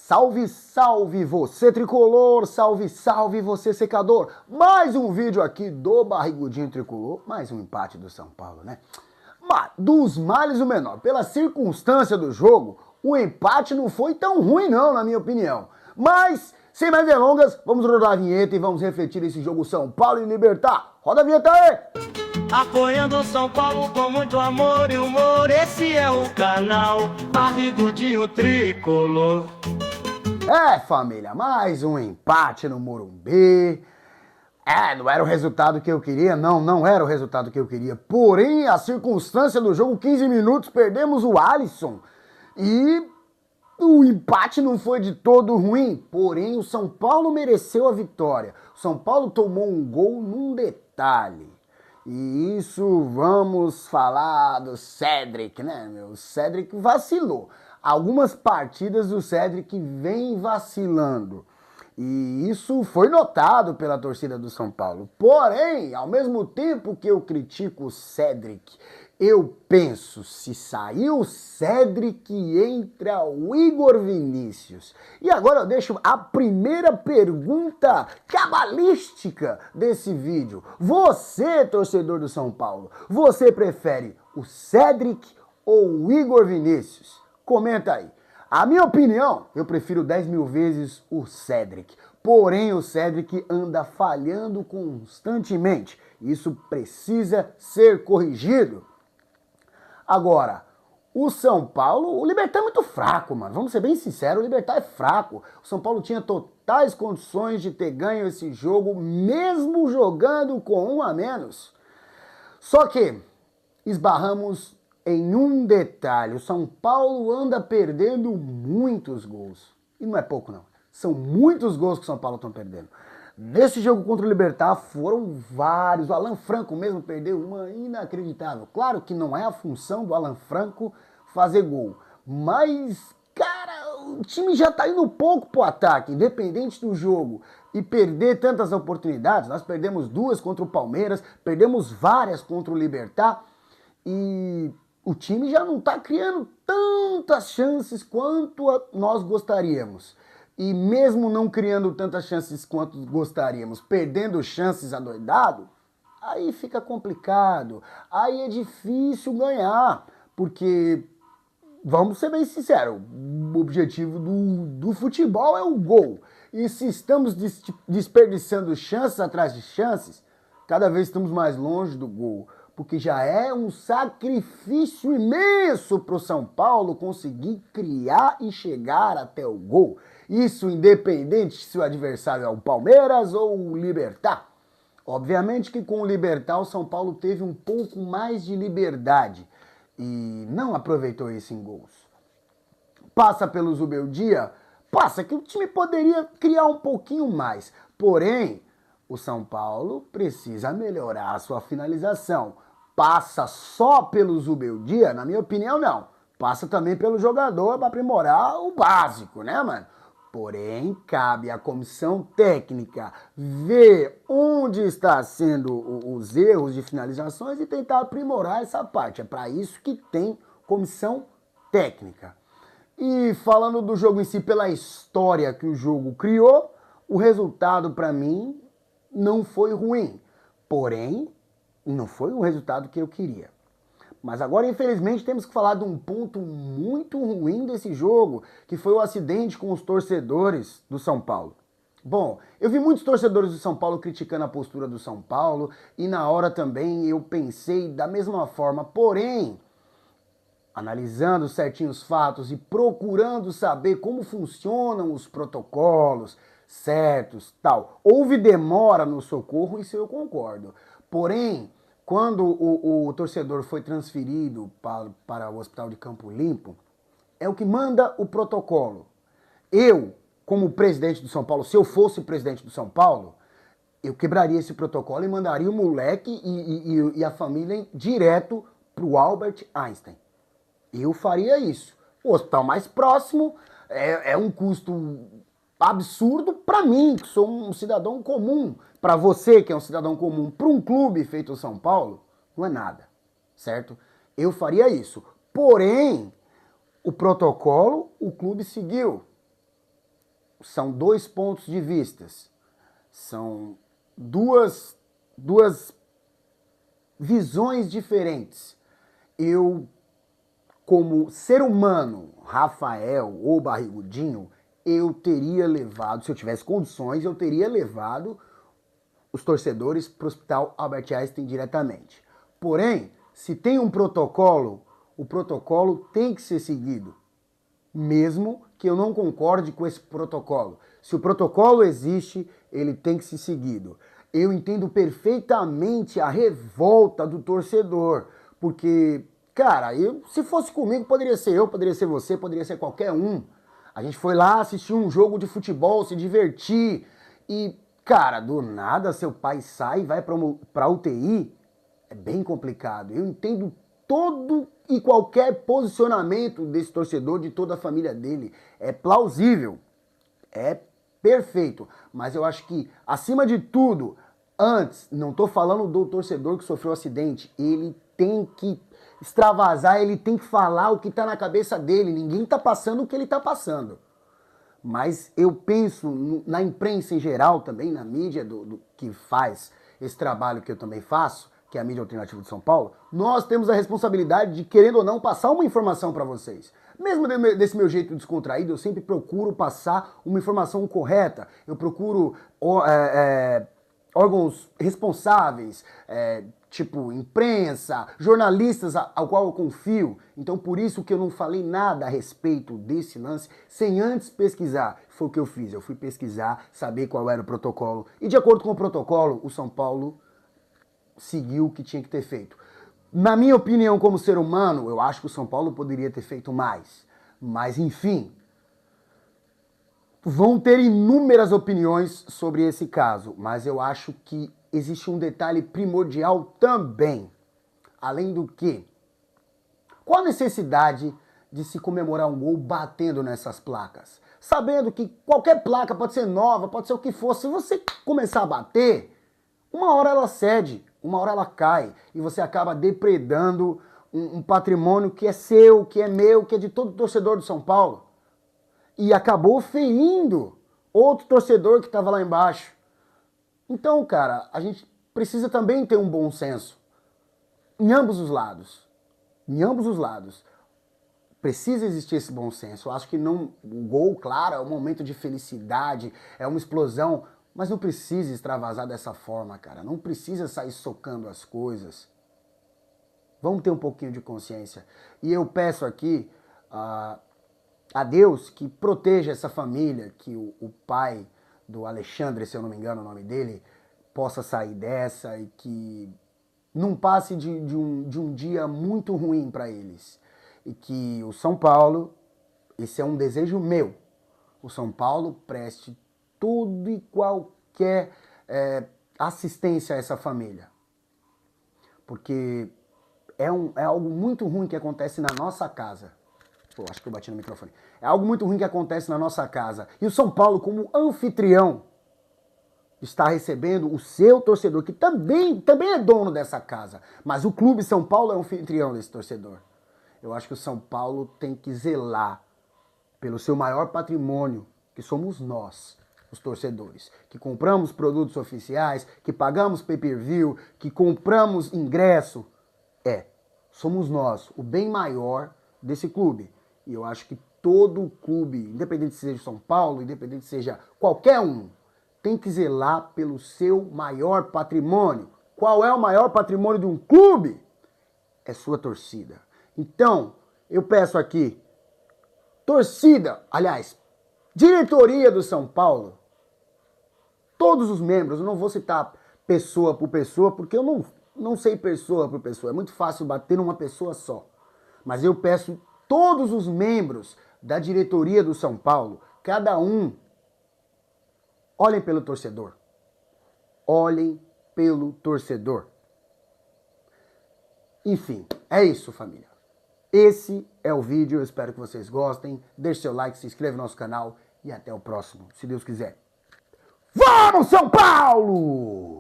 Salve, salve você tricolor, salve, salve você secador. Mais um vídeo aqui do Barrigudinho Tricolor, mais um empate do São Paulo, né? Mas dos males o menor. Pela circunstância do jogo, o empate não foi tão ruim não, na minha opinião. Mas, sem mais delongas, vamos rodar a vinheta e vamos refletir esse jogo São Paulo e Libertad. Roda a vinheta aí! Apoiando São Paulo com muito amor e humor, esse é o canal Barrigudinho Tricolor. É, família, mais um empate no Morumbi. Não era o resultado que eu queria, não era o resultado que eu queria. Porém, a circunstância do jogo, 15 minutos, perdemos o Alisson. E o empate não foi de todo ruim, porém o São Paulo mereceu a vitória. O São Paulo tomou um gol num detalhe. E isso vamos falar do Cedric, né, meu? O Cedric vacilou. Algumas partidas do Cedric vem vacilando. E isso foi notado pela torcida do São Paulo. Porém, ao mesmo tempo que eu critico o Cedric, eu penso, se sair o Cedric, entra o Igor Vinícius. E agora eu deixo a primeira pergunta cabalística desse vídeo. Você, torcedor do São Paulo, você prefere o Cedric ou o Igor Vinícius? Comenta aí. A minha opinião, eu prefiro 10 mil vezes o Cedric. Porém, o Cedric anda falhando constantemente. Isso precisa ser corrigido. Agora, o São Paulo, o Libertad é muito fraco, mano. Vamos ser bem sinceros, o Libertad é fraco. O São Paulo tinha totais condições de ter ganho esse jogo, mesmo jogando com um a menos. Só que esbarramos em um detalhe: o São Paulo anda perdendo muitos gols. E não é pouco, não. São muitos gols que o São Paulo estão perdendo. Nesse jogo contra o Libertad foram vários. O Alan Franco mesmo perdeu uma inacreditável. Claro que não é a função do Alan Franco fazer gol. Mas, cara, o time já tá indo pouco pro ataque, independente do jogo. E perder tantas oportunidades, nós perdemos 2 contra o Palmeiras, perdemos várias contra o Libertad. E o time já não tá criando tantas chances quanto nós gostaríamos. E mesmo não criando tantas chances quanto gostaríamos, perdendo chances adoidado, aí fica complicado. Aí é difícil ganhar, porque, vamos ser bem sinceros, o objetivo do futebol é o gol. E se estamos desperdiçando chances atrás de chances, cada vez estamos mais longe do gol. Porque já é um sacrifício imenso para o São Paulo conseguir criar e chegar até o gol. Isso independente se o adversário é o Palmeiras ou o Libertad. Obviamente que com o Libertad o São Paulo teve um pouco mais de liberdade e não aproveitou isso em gols. Passa pelo Zubeldia? Passa, que o time poderia criar um pouquinho mais. Porém, o São Paulo precisa melhorar a sua finalização. Passa só pelo Zubeldia? Na minha opinião, não. Passa também pelo jogador para aprimorar o básico, né, mano? Porém, cabe à comissão técnica ver onde está sendo os erros de finalizações e tentar aprimorar essa parte. É para isso que tem comissão técnica. E falando do jogo em si, pela história que o jogo criou, o resultado para mim não foi ruim. Porém, não foi o resultado que eu queria. Mas agora, infelizmente, temos que falar de um ponto muito ruim desse jogo, que foi o acidente com os torcedores do São Paulo. Bom, eu vi muitos torcedores do São Paulo criticando a postura do São Paulo, e na hora também eu pensei da mesma forma, porém, analisando certinho os fatos e procurando saber como funcionam os protocolos certos, tal, houve demora no socorro, isso eu concordo. Porém, quando o torcedor foi transferido para o Hospital de Campo Limpo, é o que manda o protocolo. Eu, como presidente do São Paulo, se eu fosse presidente do São Paulo, eu quebraria esse protocolo e mandaria o moleque e a família direto para o Albert Einstein. Eu faria isso. O hospital mais próximo é um custo absurdo para mim, que sou um cidadão comum. Para você, que é um cidadão comum, para um clube feito São Paulo, não é nada, certo? Eu faria isso. Porém, o protocolo, o clube seguiu. são dois pontos de vistas, são duas visões diferentes. Eu, como ser humano, Rafael ou Barrigudinho, eu teria levado, se eu tivesse condições, eu teria levado os torcedores para o Hospital Albert Einstein diretamente. Porém, se tem um protocolo, o protocolo tem que ser seguido, mesmo que eu não concorde com esse protocolo. Se o protocolo existe, ele tem que ser seguido. Eu entendo perfeitamente a revolta do torcedor, porque, cara, se fosse comigo, poderia ser eu, poderia ser você, poderia ser qualquer um. A gente foi lá assistir um jogo de futebol, se divertir e, cara, do nada seu pai sai e vai pra UTI. É bem complicado. Eu entendo todo e qualquer posicionamento desse torcedor, de toda a família dele. É plausível, é perfeito. Mas eu acho que, acima de tudo, antes, não tô falando do torcedor que sofreu um acidente, ele tem que extravasar, ele tem que falar o que tá na cabeça dele. Ninguém tá passando o que ele tá passando. Mas eu penso na imprensa em geral também, na mídia do que faz esse trabalho que eu também faço, que é a mídia alternativa de São Paulo, nós temos a responsabilidade de, querendo ou não, passar uma informação para vocês. Mesmo desse meu jeito descontraído, eu sempre procuro passar uma informação correta. Eu procuro órgãos responsáveis, tipo imprensa, jornalistas ao qual eu confio. Então por isso que eu não falei nada a respeito desse lance sem antes pesquisar. Foi o que eu fiz, eu fui pesquisar, saber qual era o protocolo. E de acordo com o protocolo, o São Paulo seguiu o que tinha que ter feito. Na minha opinião, como ser humano, eu acho que o São Paulo poderia ter feito mais. Mas enfim, vão ter inúmeras opiniões sobre esse caso, mas eu acho que existe um detalhe primordial também. Além do que, qual a necessidade de se comemorar um gol batendo nessas placas? Sabendo que qualquer placa pode ser nova, pode ser o que for. Se você começar a bater, uma hora ela cede, uma hora ela cai. E você acaba depredando um patrimônio que é seu, que é meu, que é de todo torcedor do São Paulo. E acabou ferindo outro torcedor que estava lá embaixo. Então, cara, a gente precisa também ter um bom senso. Em ambos os lados. Em ambos os lados. Precisa existir esse bom senso. Eu acho que não, o gol, claro, é um momento de felicidade, é uma explosão, mas não precisa extravasar dessa forma, cara. Não precisa sair socando as coisas. Vamos ter um pouquinho de consciência. E eu peço aqui a Deus que proteja essa família, que o pai do Alexandre, se eu não me engano o nome dele, possa sair dessa e que não passe de um dia muito ruim para eles. E que o São Paulo, esse é um desejo meu, o São Paulo preste tudo e qualquer assistência a essa família. Porque é algo muito ruim que acontece na nossa casa. Pô, acho que eu bati no microfone. É algo muito ruim que acontece na nossa casa. E o São Paulo, como anfitrião, está recebendo o seu torcedor, que também é dono dessa casa. Mas o Clube São Paulo é anfitrião desse torcedor. Eu acho que o São Paulo tem que zelar pelo seu maior patrimônio, que somos nós, os torcedores. Que compramos produtos oficiais, que pagamos pay-per-view, que compramos ingresso. Somos nós, o bem maior desse clube. E eu acho que todo clube, independente se seja São Paulo, independente se seja qualquer um, tem que zelar pelo seu maior patrimônio. Qual é o maior patrimônio de um clube? É sua torcida. Então, eu peço aqui, torcida, aliás, diretoria do São Paulo, todos os membros, eu não vou citar pessoa por pessoa, porque eu não sei pessoa por pessoa, é muito fácil bater numa pessoa só. Mas eu peço todos os membros da diretoria do São Paulo, cada um, olhem pelo torcedor. Olhem pelo torcedor. Enfim, é isso, família. Esse é o vídeo, eu espero que vocês gostem. Deixe seu like, se inscreva no nosso canal e até o próximo, se Deus quiser. Vamos, São Paulo!